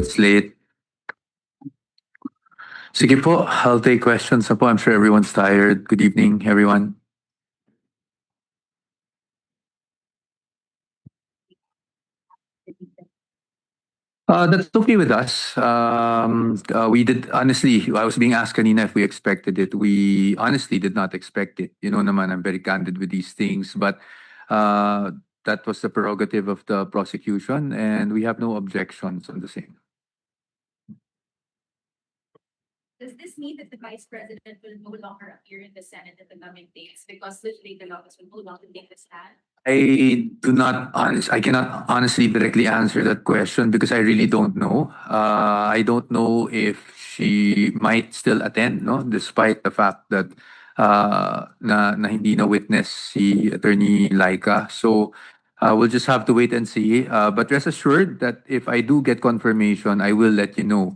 it's late. Sige po, I'll take questions na po. I'm sure everyone's tired. Good evening, everyone. That's okay with us. We did, honestly, I was being asked kanina if we expected it. We honestly did not expect it. You know naman, I'm very candid with these things, but that was the prerogative of the prosecution and we have no objections on the same. Does this mean that the Vice President will no longer appear in the Senate in the coming days because legislative office will no longer take the stand? I cannot honestly directly answer that question because I really don't know. I don't know if she might still attend, no, despite the fact that na hindi na witness si Attorney Laika. So we'll just have to wait and see. But rest assured that if I do get confirmation, I will let you know.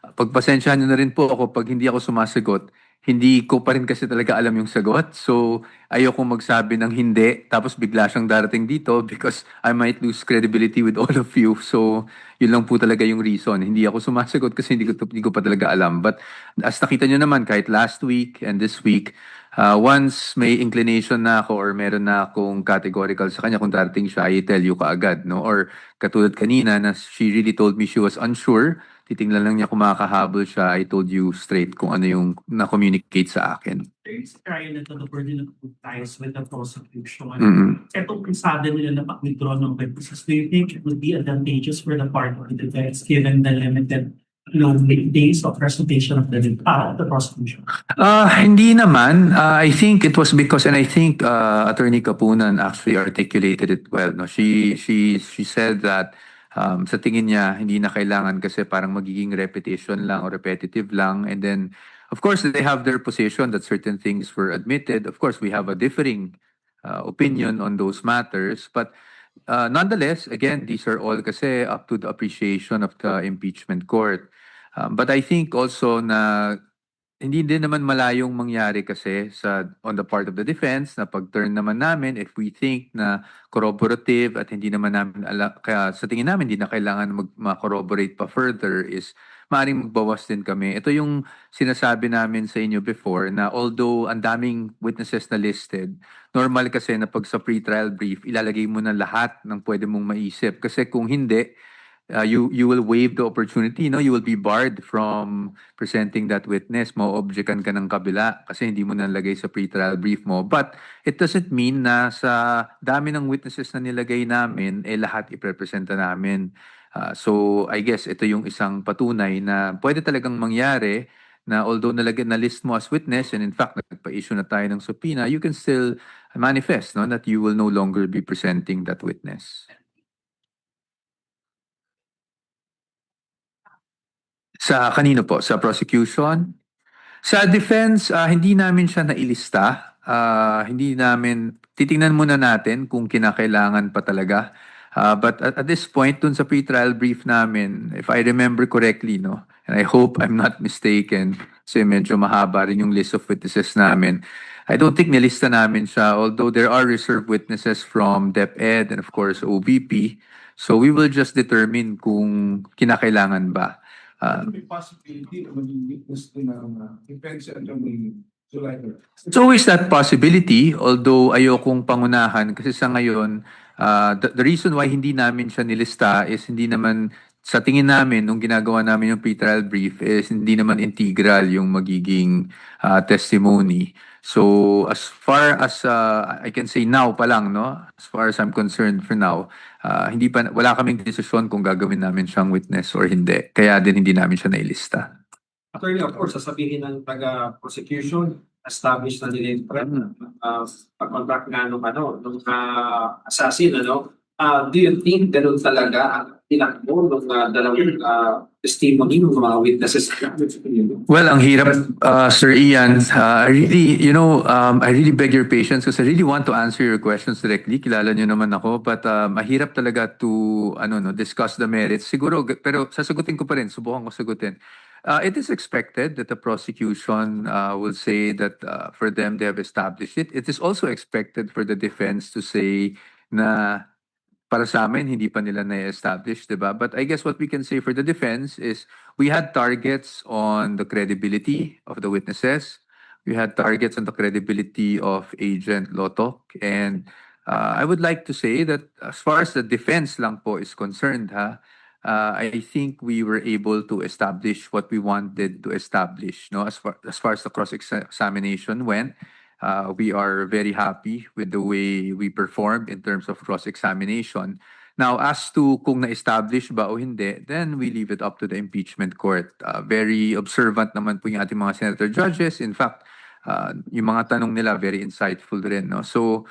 Pagpasensyahan niyo na rin po ako pag hindi ako sumasagot. Hindi ko pa rin kasi talaga alam yung sagot. So, ayoko magsabi ng hindi tapos bigla siyang darating dito because I might lose credibility with all of you. So, yun lang po talaga yung reason. Hindi ako sumasagot kasi hindi ko pa talaga alam. But as nakita nyo naman, kahit last week and this week, once may inclination na ako or meron na akong categorical sa kanya kung darating siya, I tell you kaagad. No? Or katulad kanina na she really told me she was unsure, titingnan lang niya kung makakahabol siya, I told you straight kung ano yung na-communicate sa akin. There is prior na to the burden of ties with the prosecution. Mm-hmm. Etong pisada nila na pag-withdraw ng witnesses, do you think it would be advantageous for the part of the defense given the limited days of presentation of the prosecution? Hindi naman. I think it was because, and I think Attorney Kapunan actually articulated it well. No, she said that sa tingin niya hindi na kailangan kasi parang magiging repetition lang or repetitive lang, and then of course they have their position that certain things were admitted. Of course we have a differing opinion on those matters, but nonetheless, again, these are all kasi up to the appreciation of the impeachment court. But I think also na hindi din naman malayong mangyari kasi on the part of the defense na pag-turn naman namin if we think na corroborative at hindi naman namin kaya sa tingin namin hindi na kailangan ma-corroborate pa further is maaaring magbawas din kami. Ito yung sinasabi namin sa inyo before na although ang daming witnesses na listed, normal kasi na pag sa pre-trial brief, ilalagay mo na lahat ng pwede mong maisip. Kasi kung hindi, you will waive the opportunity, no? You will be barred from presenting that witness. Mo-objectan ka ng kabila kasi hindi mo nalagay sa pre-trial brief mo. But it doesn't mean na sa dami ng witnesses na nilagay namin, lahat iprepresenta namin. So I guess ito yung isang patunay na pwede talagang mangyari na although na list mo as witness and in fact nagpa-issue na tayo ng subpoena, you can still manifest, no, that you will no longer be presenting that witness. Sa kanino po? Sa prosecution? Sa defense, hindi namin siya nailista. Hindi namin, titingnan muna natin kung kinakailangan pa talaga. But at this point, dun sa pre-trial brief namin, if I remember correctly, no, and I hope I'm not mistaken, kasi medyo mahaba rin yung list of witnesses namin. I don't think nilista namin siya, although there are reserved witnesses from DepEd and of course OVP. So we will just determine kung kinakailangan ba. May possibility na maging witness din ng defense at yung It's always that possibility, although ayokong pangunahan kasi sa ngayon, the reason why hindi namin siya nilista is hindi naman, sa tingin namin, nung ginagawa namin yung pre-trial brief, is hindi naman integral yung magiging testimony. So as far as I can say now pa lang, no? As far as I'm concerned for now, wala kaming desisyon kung gagawin namin siyang witness or hindi. Kaya din hindi namin siya nailista. Attorney, of course, sasabihin ng taga-prosecution, established na nila yung pag-contract nga nung assassin, do you think ganun talaga ang tinakbo ng dalawang testimony ng mga witnesses? Well, ang hirap, Sir Ian. I really beg your patience because I really want to answer your questions directly. Kilala niyo naman ako, but mahirap talaga to discuss the merits. Siguro, pero sasagutin ko pa rin, subukan ko sagutin. It is expected that the prosecution will say that for them they have established it. It is also expected for the defense to say na para sa amin, hindi pa nila na-establish, di ba? But I guess what we can say for the defense is we had targets on the credibility of the witnesses. We had targets on the credibility of Agent Lotok. And I would like to say that as far as the defense lang po is concerned, I think we were able to establish what we wanted to establish. No, as far as the cross-examination went, we are very happy with the way we performed in terms of cross-examination. Now, as to kung na-establish ba o hindi, then we leave it up to the impeachment court. Very observant naman po yung ating mga senator judges. In fact, yung mga tanong nila very insightful rin. No? So,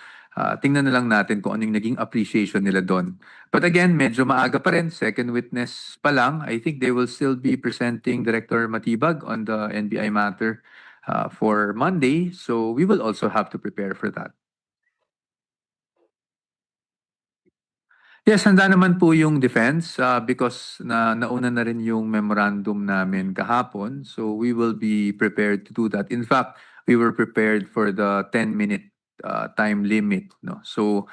tingnan na lang natin kung ano yung naging appreciation nila doon. But again, medyo maaga pa rin. Second witness pa lang. I think they will still be presenting Director Matibag on the NBI matter for Monday. So we will also have to prepare for that. Yes, handa naman po yung defense because nauna na rin yung memorandum namin kahapon. So we will be prepared to do that. In fact, we were prepared for the 10-minute time limit. No? So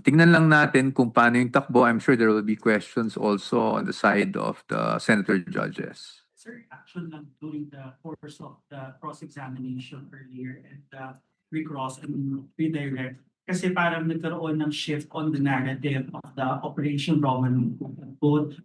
tingnan lang natin kung paano yung takbo. I'm sure there will be questions also on the side of the senator judges. Sir, action lang during the course of the cross-examination earlier and recross and redirect. Kasi parang nagkaroon ng shift on the narrative of the Operation Roman Code.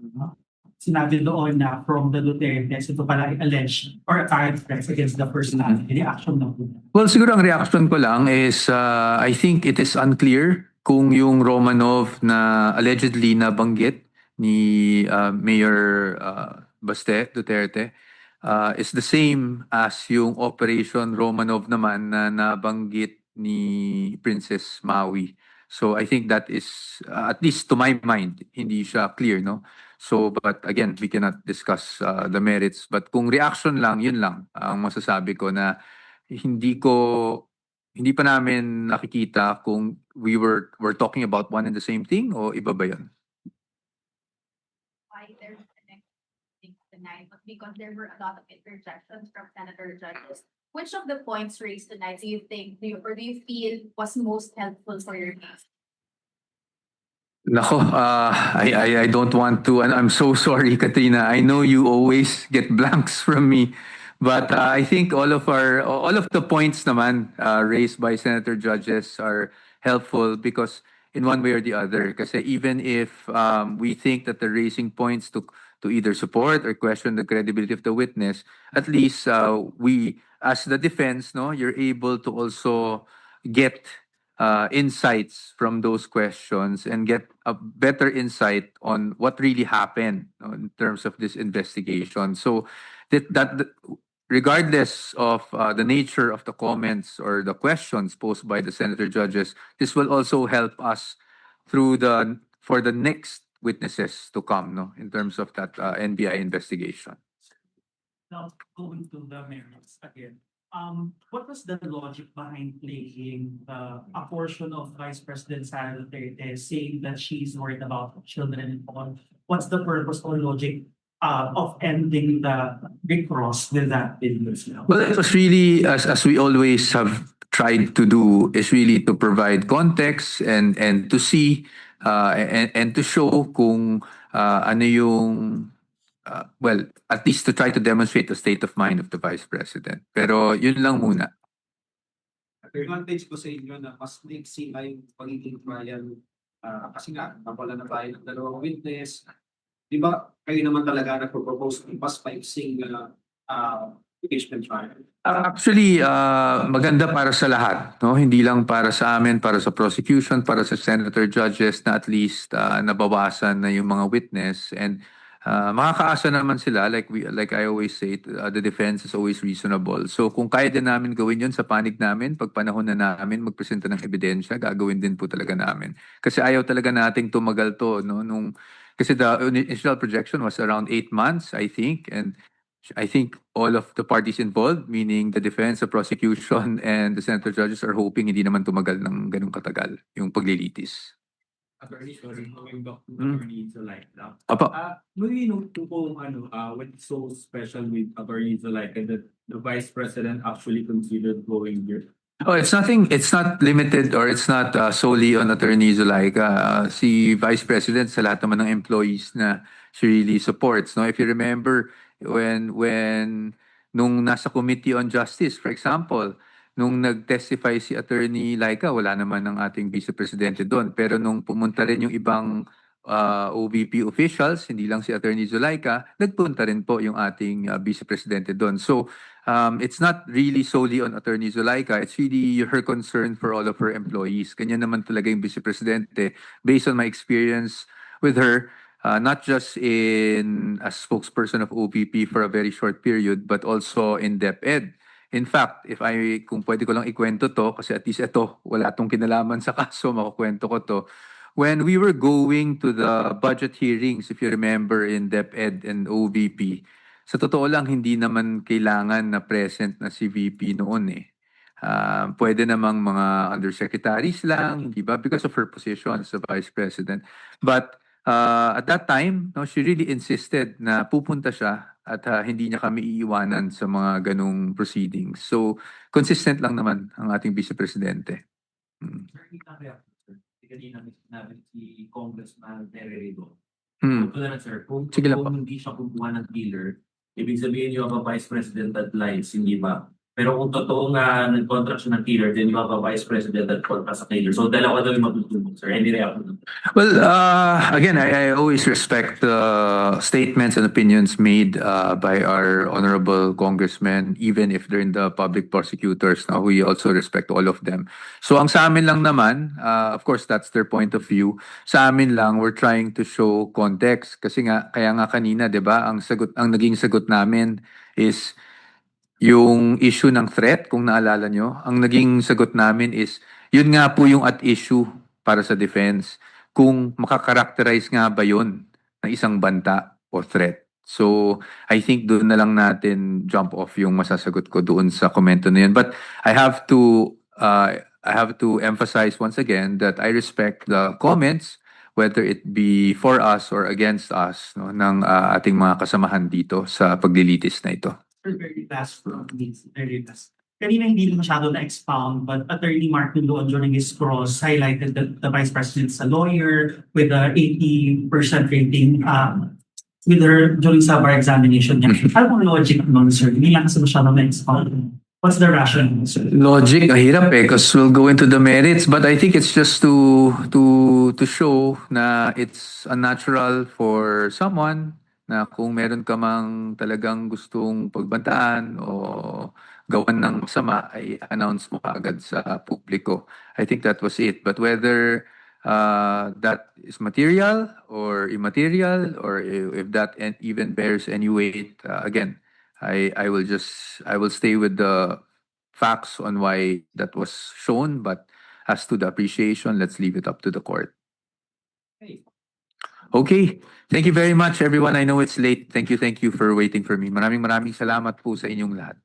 Sinabi doon na from the Duterte, ito pala ay alleged or apparent threats against the personality. Reaction lang po. Well, siguro ang reaction ko lang is I think it is unclear kung yung Romanov na allegedly nabanggit ni Mayor Baste Duterte is the same as yung Operation Romanov naman na nabanggit ni Princess Maui. So I think that is, at least to my mind, hindi siya clear, no? So, but again, we cannot discuss the merits. But kung reaction lang, yun lang ang masasabi ko na hindi pa namin nakikita kung we're talking about one and the same thing o iba ba yun? Why there's the next thing tonight, but because there were a lot of interjections from senator judges. Which of the points raised tonight do you think, or do you feel was most helpful for your case? Nako, I don't want to, and I'm so sorry, Katrina. I know you always get blanks from me, but I think all of the points naman raised by senator judges are helpful because in one way or the other. Kasi even if we think that they're raising points to either support or question the credibility of the witness, at least we, as the defense, no, you're able to also get insights from those questions and get a better insight on what really happened, no, in terms of this investigation. So that regardless of the nature of the comments or the questions posed by the senator judges, this will also help us for the next witnesses to come, no, in terms of that NBI investigation. Now, going to the merits again. What was the logic behind playing a portion of Vice President Sara Duterte saying that she's worried about children and all? What's the purpose or logic of ending the recross with that business now? Well, it was really, as we always have tried to do, is really to provide context and to see and to show kung ano yung well, at least to try to demonstrate the state of mind of the Vice President. Pero yun lang muna. Advantage ko sa inyo na mas maiksi na yung pagiging trial kasi nga, napala na tayo ng dalawang witness. Di ba, kayo naman talaga nagpo-propose ng mas maiksing impeachment trial? Actually, maganda para sa lahat, no? Hindi lang para sa amin, para sa prosecution, para sa senator judges na at least nabawasan na yung mga witness and makakaasa naman sila like I always say, the defense is always reasonable. So kung kaya din namin gawin yun sa panig namin, pag panahon na namin magpresenta ng ebidensya, gagawin din po talaga namin. Kasi ayaw talaga nating tumagal to, no? Kasi the initial projection was around 8 months, I think, and I think all of the parties involved, meaning the defense, the prosecution, and the senator judges are hoping hindi naman tumagal ng ganung katagal yung paglilitis. Attorney, sorry, going back to Attorney Zulaika. Apa? Maybe note po kung what's so special with Attorney Zulaika that the Vice President actually considered going here. Oh, it's nothing, it's not limited or it's not solely on Attorney Zulaika. Si Vice President sa lahat naman ng employees na she really supports. No? If you remember, nung nasa Committee on Justice, for example, nung nag-testify si Attorney Laika, wala naman ng ating Vice Presidente doon. Pero nung pumunta rin yung ibang OVP officials, hindi lang si Attorney Zulaika, nagpunta rin po yung ating Vice Presidente doon. So, it's not really solely on Attorney Zulaika. It's really her concern for all of her employees. Ganyan naman talaga yung Vice Presidente. Based on my experience with her, not just in as spokesperson of OPP for a very short period, but also in DepEd. In fact, kung pwede ko lang ikwento to, kasi at least ito, wala tong kinalaman sa kaso, makukwento ko to. When we were going to the budget hearings, if you remember, in DepEd and OVP, sa totoo lang, hindi naman kailangan na present na si VP noon eh. Pwede namang mga undersecretaries lang, di ba? Because of her position as the Vice President. But at that time, no, she really insisted na pupunta siya at hindi niya kami iiwanan sa mga ganong proceedings. So, consistent lang naman ang ating Vice Presidente. Kanina may sinabi si Congressman Terry Rigo. Hmm. Ito na lang, sir, kung Sige lang po. hindi siya kumuha ng dealer, ibig sabihin you have a vice president that lies, hindi ba? Pero kung totoo nga nag-contract siya ng killer, then you have a vice president that contract sa killer. So dalawa daw yung matutulog, sir. Any reaction? Well, again, I always respect statements and opinions made by our honorable congressmen, even if they're in the public prosecutors. Now, we also respect all of them. So, ang sa amin lang naman, of course, that's their point of view. Sa amin lang, we're trying to show context. Kasi nga, kaya nga kanina, di ba, ang naging sagot namin is yung issue ng threat, kung naalala nyo, ang naging sagot namin is, yun nga po yung at issue para sa defense. Kung makakarakterize nga ba yun ng isang banta o threat. So, I think doon na lang natin jump off yung masasagot ko doon sa komento na yun. But I have to emphasize once again that I respect the comments, whether it be for us or against us, no, ng ating mga kasamahan dito sa paglilitis na ito. Very last from me, very last. Kanina hindi masyado na-expound, but Attorney Martin Luan during his cross highlighted that the Vice President's a lawyer with a 80% rating with her during sa bar examination niya. Ano ang logic nun, sir? Hindi lang kasi masyado na-expound. What's the rationale, sir? Logic, hirap eh, because we'll go into the merits, but I think it's just to show na it's unnatural for someone na kung meron ka mang talagang gustong pagbantaan o gawan ng masama, ay announce mo kaagad sa publiko. I think that was it. But whether that is material or immaterial, or if that even bears any weight, again, I will stay with the facts on why that was shown, but as to the appreciation, let's leave it up to the court. Okay. Thank you very much, everyone. I know it's late. Thank you for waiting for me. Maraming salamat po sa inyong lahat.